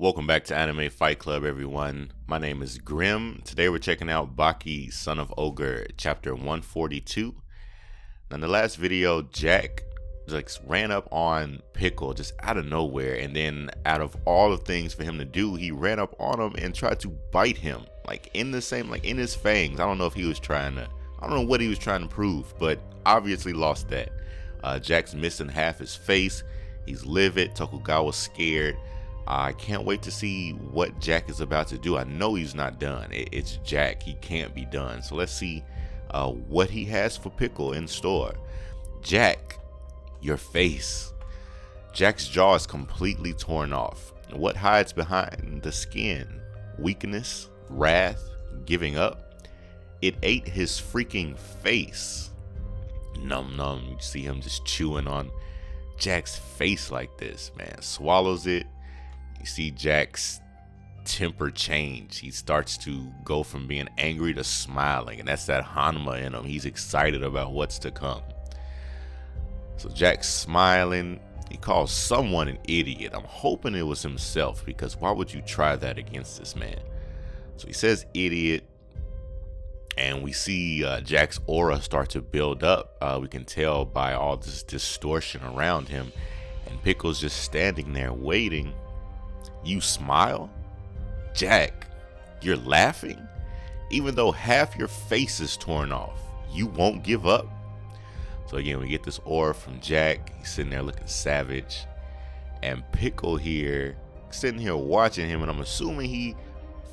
Welcome back to Anime Fight Club, everyone. My name is Grim. Today we're checking out Baki, Son of Ogre, chapter 142. Now, in the last video, Jack ran up on Pickle just out of nowhere, and then out of all the things for him to do, he ran up on him and tried to bite him, in his fangs. I don't know if he was I don't know what he was trying to prove, but obviously lost that. Jack's missing half his face. He's livid. Tokugawa's scared. I can't wait to see what Jack is about to do. I know he's not done. It's Jack. He can't be done. So let's see what he has for Pickle in store. Jack, your face. Jack's jaw is completely torn off. What hides behind the skin? Weakness, wrath, giving up. It ate his freaking face. Num num. You see him just chewing on Jack's face like this, man. Swallows it. You see Jack's temper change. He starts to go from being angry to smiling, and that's that Hanma in him. He's excited about what's to come. So Jack's smiling. He calls someone an idiot. I'm hoping it was himself, because why would you try that against this man? So he says idiot, and we see Jack's aura start to build up. We can tell by all this distortion around him, and Pickle's just standing there waiting. You smile? Jack, you're laughing? Even though half your face is torn off, you won't give up? So again, we get this aura from Jack. He's sitting there looking savage. And Pickle here, sitting here watching him, and I'm assuming he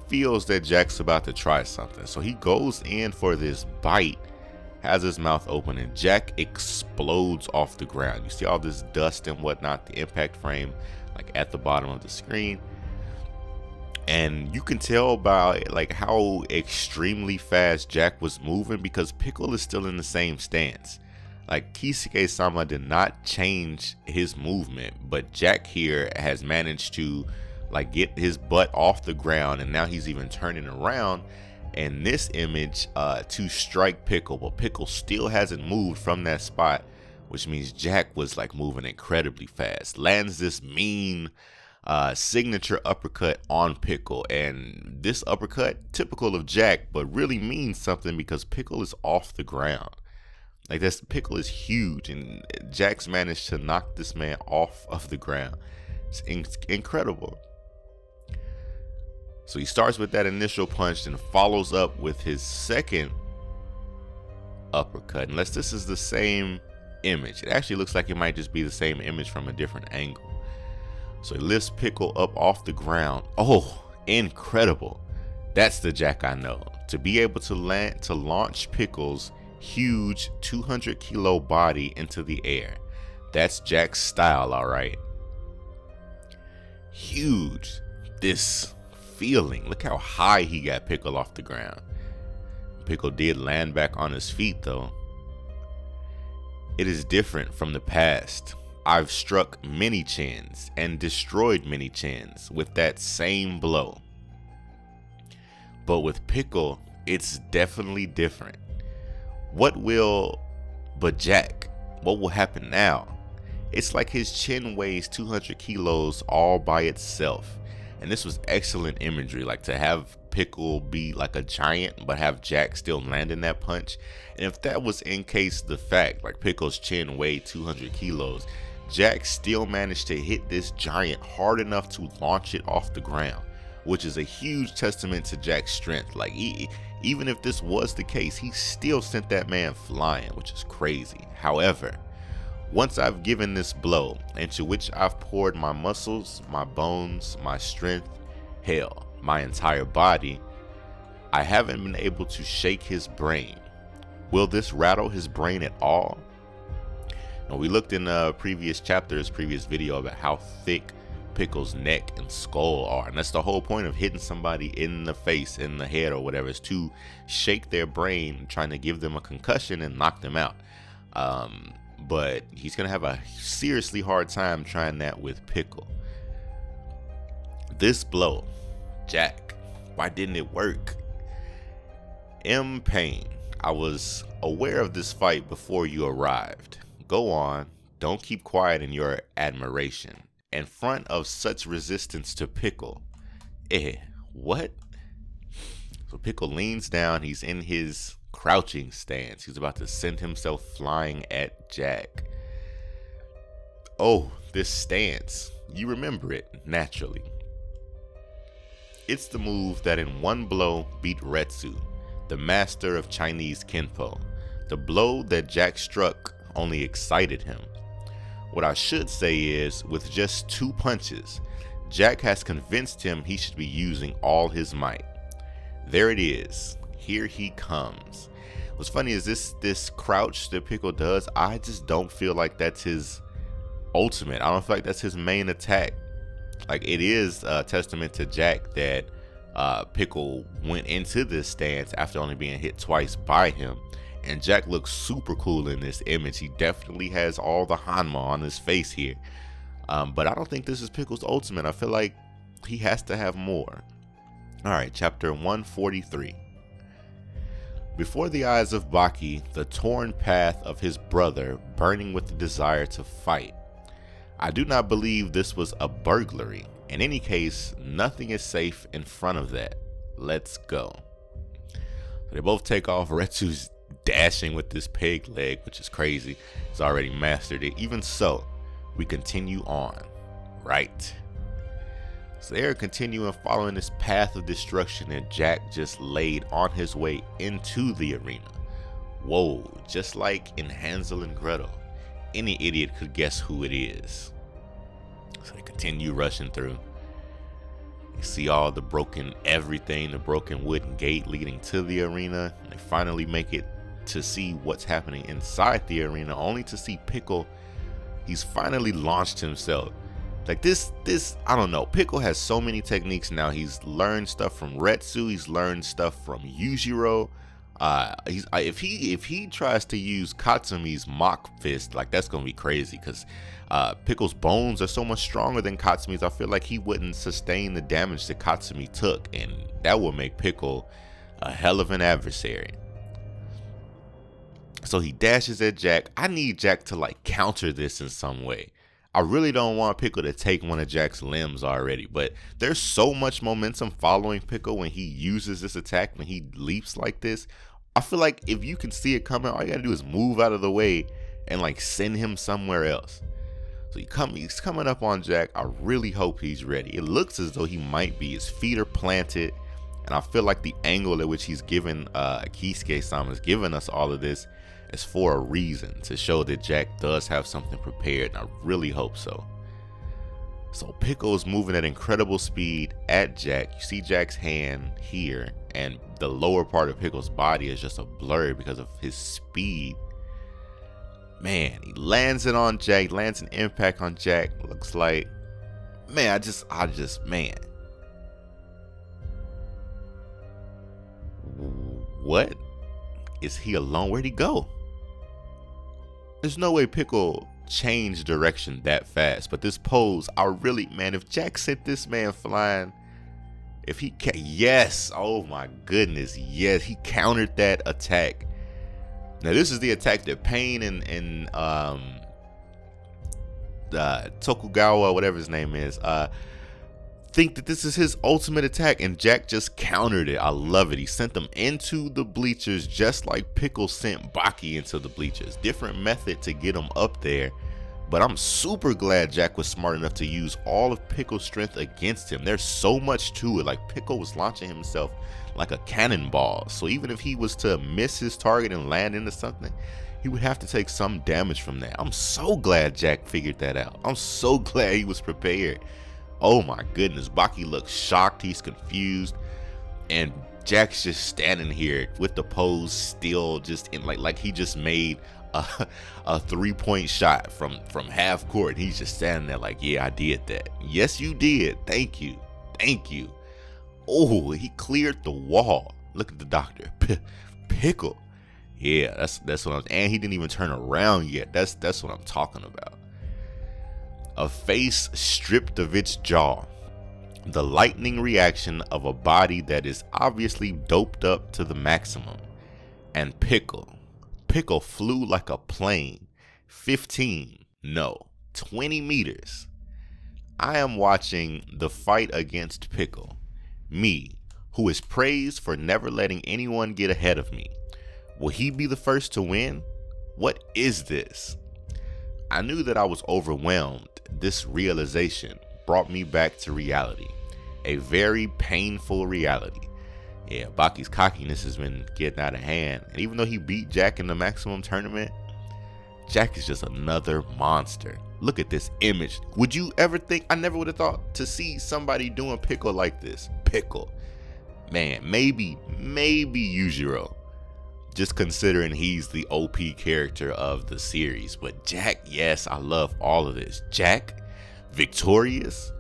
feels that Jack's about to try something. So he goes in for this bite, has his mouth open, and Jack explodes off the ground. You see all this dust and whatnot, the impact frame at the bottom of the screen, and you can tell by how extremely fast Jack was moving, because Pickle is still in the same stance. Keisuke-sama did not change his movement, but Jack here has managed to get his butt off the ground, and now he's even turning around in this image to strike Pickle, but Pickle still hasn't moved from that spot, which means Jack was moving incredibly fast. Lands this mean signature uppercut on Pickle, and this uppercut, typical of Jack, but really means something because Pickle is off the ground. Pickle is huge, and Jack's managed to knock this man off of the ground. It's incredible. So he starts with that initial punch and follows up with his second uppercut. Unless this is the same image. It actually looks like it might just be the same image from a different angle. So he lifts Pickle up off the ground. Oh, incredible. That's the Jack I know. To be able to launch Pickle's huge 200 kilo body into the air. That's Jack's style, all right. Huge. This feeling. Look how high he got Pickle off the ground. Pickle did land back on his feet though. It is different from the past. I've struck many chins and destroyed many chins with that same blow. But with Pickle, it's definitely different. Jack, what will happen now? It's like his chin weighs 200 kilos all by itself. And this was excellent imagery, to have Pickle be like a giant, but have Jack still landing that punch. And if that was in case the fact, Pickle's chin weighed 200 kilos, Jack still managed to hit this giant hard enough to launch it off the ground, which is a huge testament to Jack's strength. Even if this was the case, he still sent that man flying, which is crazy. However, once I've given this blow, into which I've poured my muscles, my bones, my strength, hell, my entire body, I haven't been able to shake his brain. Will this rattle his brain at all? Now, we looked in previous video about how thick Pickle's neck and skull are, and that's the whole point of hitting somebody in the face, in the head, or whatever, is to shake their brain, trying to give them a concussion and knock them out. But he's gonna have a seriously hard time trying that with Pickle. This blow, Jack, why didn't it work? M. Payne, I was aware of this fight before you arrived. Go on, don't keep quiet in your admiration. in front of such resistance to Pickle. What? So Pickle leans down. He's in his crouching stance. He's about to send himself flying at Jack. Oh, this stance. You remember it, naturally. It's the move that in one blow beat Retsu, the master of Chinese Kenpo. The blow that Jack struck only excited him. What I should say is, with just 2 punches, Jack has convinced him he should be using all his might. There it is. Here he comes. What's funny is this crouch that Pickle does, I just don't feel like that's his ultimate. I don't feel like that's his main attack. Like, it is a testament to Jack that Pickle went into this stance after only being hit twice by him. And Jack looks super cool in this image. He definitely has all the Hanma on his face here. But I don't think this is Pickle's ultimate. I feel like he has to have more. Alright, chapter 143. Before the eyes of Baki, the torn path of his brother burning with the desire to fight. I do not believe this was a burglary. In any case, nothing is safe in front of that. Let's go. So they both take off. Retsu's dashing with this peg leg, which is crazy. He's already mastered it. Even so, we continue on. Right. So they're continuing following this path of destruction that Jack just laid on his way into the arena. Whoa, just like in Hansel and Gretel. Any idiot could guess who it is. So they continue rushing through. You see all the broken everything, the broken wooden gate leading to the arena. And they finally make it to see what's happening inside the arena, only to see Pickle. He's finally launched himself. Like this, I don't know. Pickle has so many techniques now. He's learned stuff from Retsu. He's learned stuff from Yujiro. If he tries to use Katsumi's mock fist, like, that's gonna be crazy, because Pickle's bones are so much stronger than Katsumi's. I feel like he wouldn't sustain the damage that Katsumi took, and that would make Pickle a hell of an adversary. So he dashes at Jack. I need Jack to like counter this in some way. I really don't want Pickle to take one of Jack's limbs already, but there's so much momentum following Pickle when he uses this attack, when he leaps like this. I feel like if you can see it coming, all you gotta do is move out of the way and like send him somewhere else. So he's coming up on Jack. I really hope he's ready. It looks as though he might be. His feet are planted, and I feel like the angle at which he's given Keisuke-sama is giving us all of this is for a reason, to show that Jack does have something prepared, and I really hope so. So Pickle's moving at incredible speed at Jack. You see Jack's hand here, and the lower part of Pickle's body is just a blur because of his speed. Man, he lands it on Jack, lands an impact on Jack. Looks like, man, I just, man. What? Is he alone? Where'd he go? There's no way Pickle changed direction that fast, but this pose, I really, man, if Jack sent this man flying, if he can, yes, oh my goodness, yes, he countered that attack. Now this is the attack that Pain and Tokugawa, whatever his name is, think that this is his ultimate attack, and Jack just countered it. I love it. He sent them into the bleachers just like Pickle sent Baki into the bleachers. Different method to get him up there, but I'm super glad Jack was smart enough to use all of Pickle's strength against him. There's so much to it. Like, Pickle was launching himself like a cannonball, so even if he was to miss his target and land into something, he would have to take some damage from that. I'm so glad Jack figured that out. I'm so glad he was prepared. Oh my goodness, Baki looks shocked, he's confused, and Jack's just standing here with the pose still just in, like he just made a 3-point shot from half court. He's just standing there like, yeah, I did that. Yes, you did. Thank you. Thank you. Oh, he cleared the wall. Look at the doctor. Pickle. Yeah, that's what I'm, and he didn't even turn around yet. That's what I'm talking about. A face stripped of its jaw. The lightning reaction of a body that is obviously doped up to the maximum. And Pickle flew like a plane. 15, no, 20 meters. I am watching the fight against Pickle. Me, who is praised for never letting anyone get ahead of me. Will he be the first to win? What is this? I knew that I was overwhelmed. This realization brought me back to reality. A very painful reality. Yeah, Baki's cockiness has been getting out of hand. And even though he beat Jack in the maximum tournament, Jack is just another monster. Look at this image. Would you ever think, I never would have thought to see somebody doing Pickle like this. Pickle. Man, maybe Yujiro. Just considering he's the OP character of the series. But Jack, yes, I love all of this. Jack, victorious.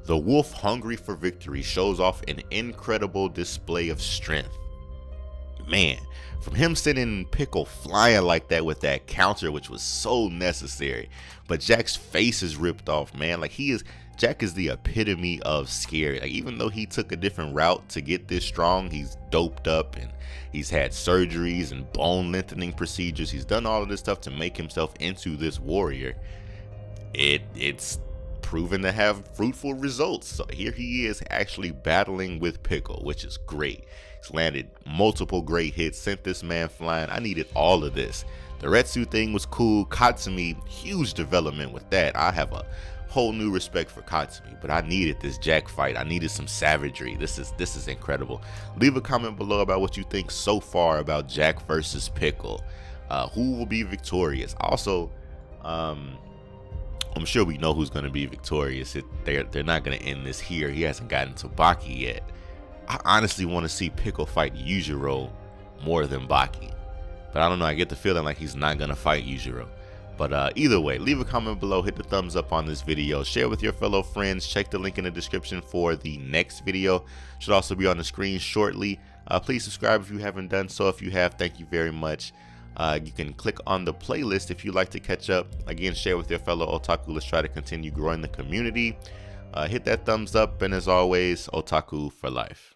The wolf hungry for victory shows off an incredible display of strength. Man, from him sending Pickle flying like that with that counter, which was so necessary. But Jack's face is ripped off, man. Like Jack is the epitome of scary. Like even though he took a different route to get this strong, he's doped up and he's had surgeries and bone lengthening procedures. He's done all of this stuff to make himself into this warrior. It's proven to have fruitful results. So here he is actually battling with Pickle, which is great. He's landed multiple great hits, sent this man flying. I needed all of this. The Retsu thing was cool. Katsumi, huge development with that. I have a whole new respect for Katsumi, but I needed this Jack fight. I needed some savagery. This is incredible. Leave a comment below about what you think so far about Jack versus Pickle. Who will be victorious? Also, I'm sure we know who's going to be victorious. They're not going to end this here. He hasn't gotten to Baki yet. I honestly want to see Pickle fight Yujiro more than Baki. But I don't know. I get the feeling like he's not going to fight Yujiro. But either way, leave a comment below. Hit the thumbs up on this video. Share with your fellow friends. Check the link in the description for the next video. Should also be on the screen shortly. Please subscribe if you haven't done so. If you have, thank you very much. You can click on the playlist if you'd like to catch up. Again, share with your fellow otaku. Let's try to continue growing the community. Hit that thumbs up, and as always, otaku for life.